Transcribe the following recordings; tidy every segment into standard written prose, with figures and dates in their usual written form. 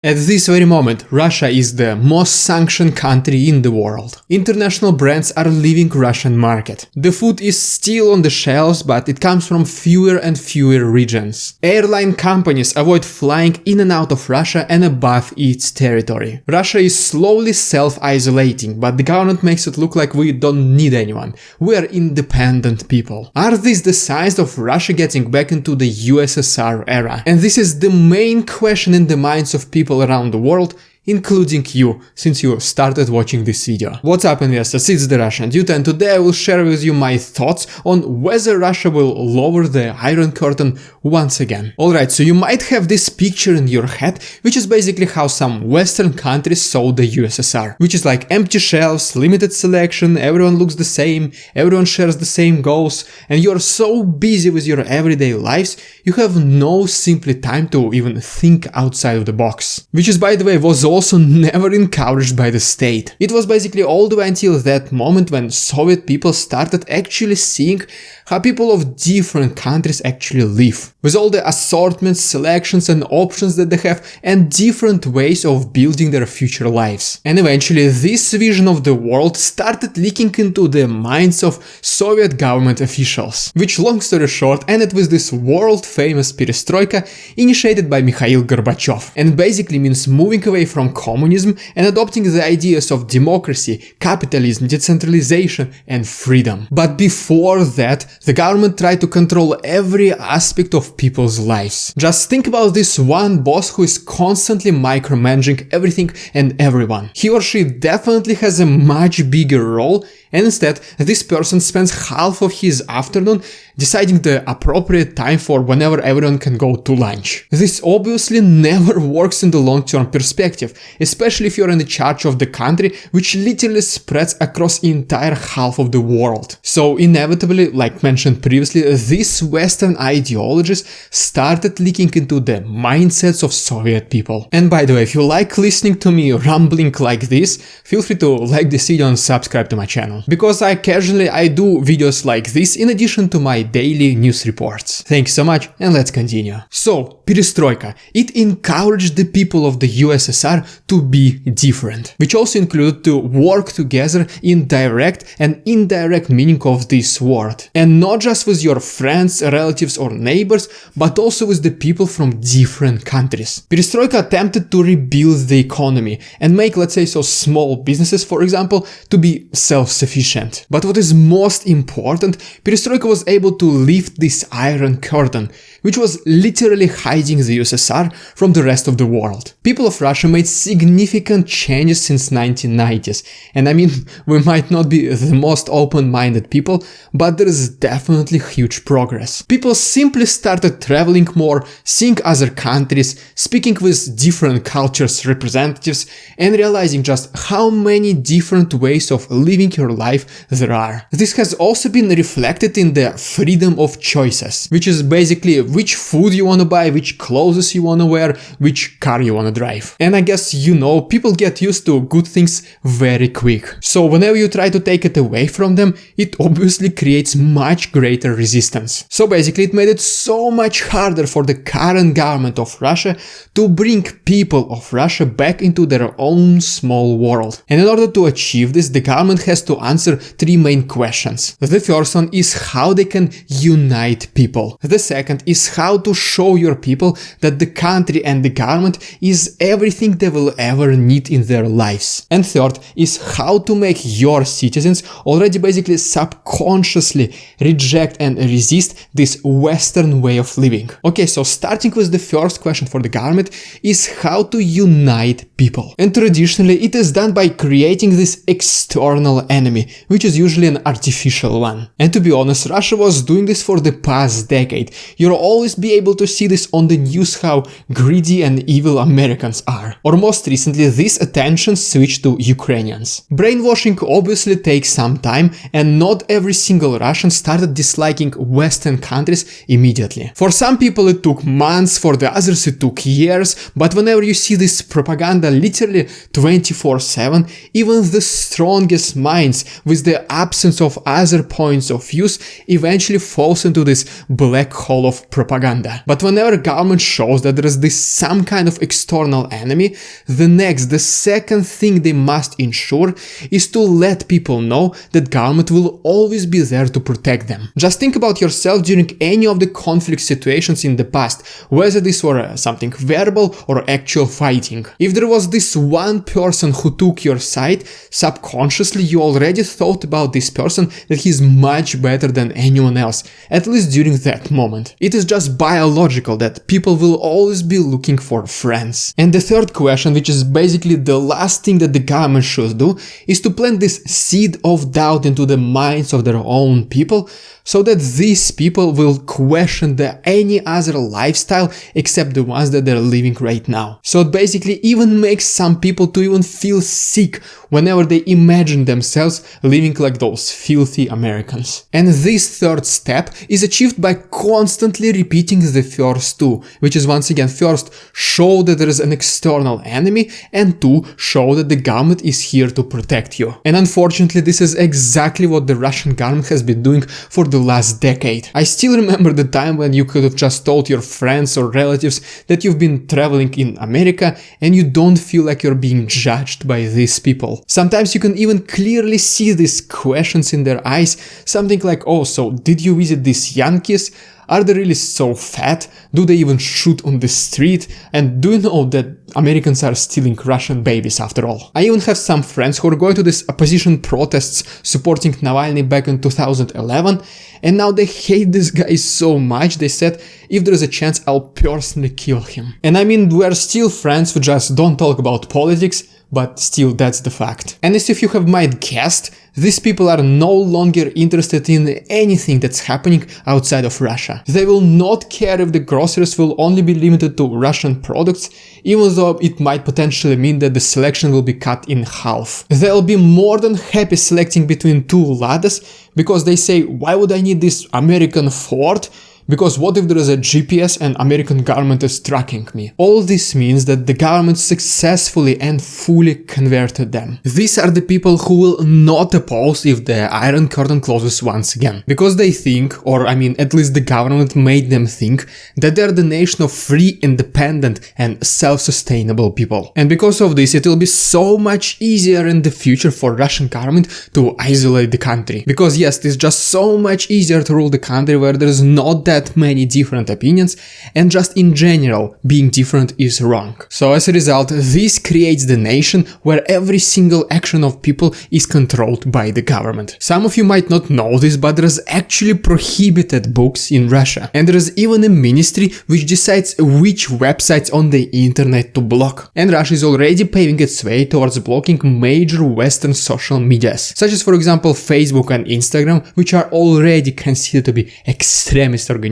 At this very moment, Russia is the most sanctioned country in the world. International brands are leaving Russian market. The food is still on the shelves, but it comes from fewer and fewer regions. Airline companies avoid flying in and out of Russia and above its territory. Russia is slowly self-isolating, but the government makes it look like we don't need anyone. We are independent people. Are these the signs of Russia getting back into the USSR era? And this is the main question in the minds of people around the world, including you, since you started watching this video. What's up, investors? It's the Russian Dude, and today I will share with you my thoughts on whether Russia will lower the Iron Curtain once again. Alright, so you might have this picture in your head, which is basically how some Western countries saw the USSR, which is like empty shelves, limited selection, everyone looks the same, everyone shares the same goals, and you're so busy with your everyday lives, you have no simply time to even think outside of the box. Which is, by the way, was also never encouraged by the state. It was basically all the way until that moment when Soviet people started actually seeing how people of different countries actually live. With all the assortments, selections and options that they have and different ways of building their future lives. And eventually this vision of the world started leaking into the minds of Soviet government officials. Which, long story short, ended with this world famous perestroika initiated by Mikhail Gorbachev. And basically means moving away from communism and adopting the ideas of democracy, capitalism, decentralization and freedom. But before that, the government tried to control every aspect of people's lives. Just think about this one boss who is constantly micromanaging everything and everyone. He or she definitely has a much bigger role, and instead this person spends half of his afternoon deciding the appropriate time for whenever everyone can go to lunch. This obviously never works in the long-term perspective, especially if you're in charge of the country, which literally spreads across the entire half of the world. So inevitably, like mentioned previously, these Western ideologies started leaking into the mindsets of Soviet people. And by the way, if you like listening to me rambling like this, feel free to like this video and subscribe to my channel, because I do videos like this in addition to my daily news reports. Thanks so much, and let's continue. So, perestroika. It encouraged the people of the USSR to be different, which also included to work together in direct and indirect meaning of this word. And not just with your friends, relatives or neighbors, but also with the people from different countries. Perestroika attempted to rebuild the economy and make, let's say so, small businesses, for example, to be self-sufficient. But what is most important, perestroika was able to lift this Iron Curtain, which was literally hiding the USSR from the rest of the world. People of Russia made significant changes since 1990s, and I mean, we might not be the most open-minded people, but there is definitely huge progress. People simply started traveling more, seeing other countries, speaking with different cultures' representatives, and realizing just how many different ways of living your life there are. This has also been reflected in the freedom of choices, which is basically which food you want to buy, which clothes you want to wear, which car you want to drive. And I guess you know, people get used to good things very quick. So whenever you try to take it away from them, it obviously creates much greater resistance. So basically it made it so much harder for the current government of Russia to bring people of Russia back into their own small world. And in order to achieve this, the government has to answer three main questions. The first one is how they can unite people. The second is how to show your people that the country and the government is everything they will ever need in their lives. And third is how to make your citizens already basically subconsciously reject and resist this Western way of living. Okay, so starting with the first question for the government is how to unite people. And traditionally it is done by creating this external enemy, which is usually an artificial one. And to be honest, Russia was doing this for the past decade. You'll always be able to see this on the news how greedy and evil Americans are. Or most recently, this attention switched to Ukrainians. Brainwashing obviously takes some time, and not every single Russian started disliking Western countries immediately. For some people it took months, for the others it took years, but whenever you see this propaganda Russia literally 24/7, even the strongest minds with the absence of other points of views eventually falls into this black hole of propaganda. But whenever government shows that there is this some kind of external enemy, the second thing they must ensure is to let people know that government will always be there to protect them. Just think about yourself during any of the conflict situations in the past, whether this were something verbal or actual fighting. If there was this one person who took your side, subconsciously you already thought about this person that he's much better than anyone else, at least during that moment. It is just biological that people will always be looking for friends. And the third question, which is basically the last thing that the government should do, is to plant this seed of doubt into the minds of their own people, so that these people will question any other lifestyle except the ones that they're living right now. So it basically even makes some people to even feel sick whenever they imagine themselves living like those filthy Americans. And this third step is achieved by constantly repeating the first two, which is once again, first, show that there is an external enemy, and two, show that the government is here to protect you. And unfortunately, this is exactly what the Russian government has been doing for the last decade. I still remember the time when you could have just told your friends or relatives that you've been traveling in America and you don't feel like you're being judged by these people. Sometimes you can even clearly see these questions in their eyes, something like, oh, so did you visit these Yankees? Are they really so fat? Do they even shoot on the street? And do you know that Americans are stealing Russian babies after all? I even have some friends who are going to these opposition protests supporting Navalny back in 2011, and now they hate this guy so much they said, if there is a chance, I'll personally kill him. And I mean, we're still friends who just don't talk about politics, but still that's the fact. And as if you have might guessed, these people are no longer interested in anything that's happening outside of Russia. They will not care if the groceries will only be limited to Russian products, even though it might potentially mean that the selection will be cut in half. They'll be more than happy selecting between two Ladas, because they say, why would I need this American Ford? Because what if there is a GPS and American government is tracking me? All this means that the government successfully and fully converted them. These are the people who will not oppose if the Iron Curtain closes once again. Because they think, or I mean at least the government made them think, that they're the nation of free, independent and self-sustainable people. And because of this, it will be so much easier in the future for Russian government to isolate the country. Because yes, it's just so much easier to rule the country where there is not that many different opinions, and just in general being different is wrong. So as a result, this creates the nation where every single action of people is controlled by the government. Some of you might not know this, but there is actually prohibited books in Russia, and there is even a ministry which decides which websites on the internet to block. And Russia is already paving its way towards blocking major Western social medias, such as for example Facebook and Instagram, which are already considered to be extremist organizations,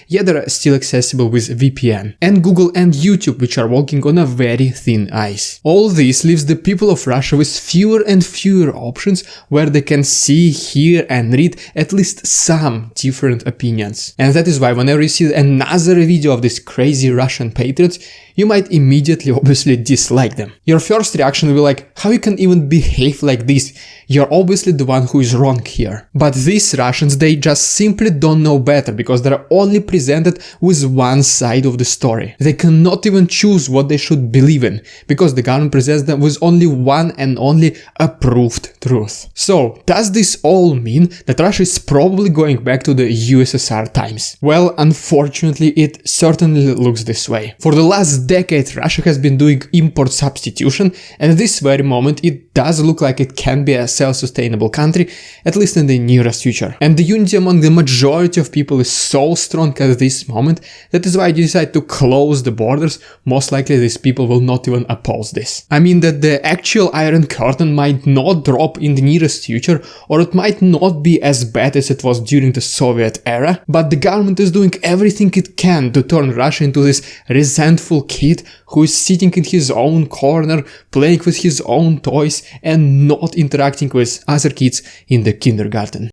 yet they're still accessible with VPN, and Google and YouTube, which are walking on a very thin ice. All this leaves the people of Russia with fewer and fewer options where they can see, hear and read at least some different opinions. And that is why whenever you see another video of these crazy Russian patriots, you might immediately obviously dislike them. Your first reaction will be like, how you can even behave like this? You're obviously the one who is wrong here. But these Russians, they just simply don't know better, because they're only presented with one side of the story. They cannot even choose what they should believe in, because the government presents them with only one and only approved truth. So, does this all mean that Russia is probably going back to the USSR times? Well, unfortunately, it certainly looks this way. For the last decade, Russia has been doing import substitution, and at this very moment it does look like it can be a self-sustainable country, at least in the nearest future. And the unity among the majority of people is so strong at this moment, that is why you decide to close the borders. Most likely these people will not even oppose this. I mean that the actual Iron Curtain might not drop in the nearest future, or it might not be as bad as it was during the Soviet era, but the government is doing everything it can to turn Russia into this resentful kid who is sitting in his own corner, playing with his own toys and not interacting with other kids in the kindergarten.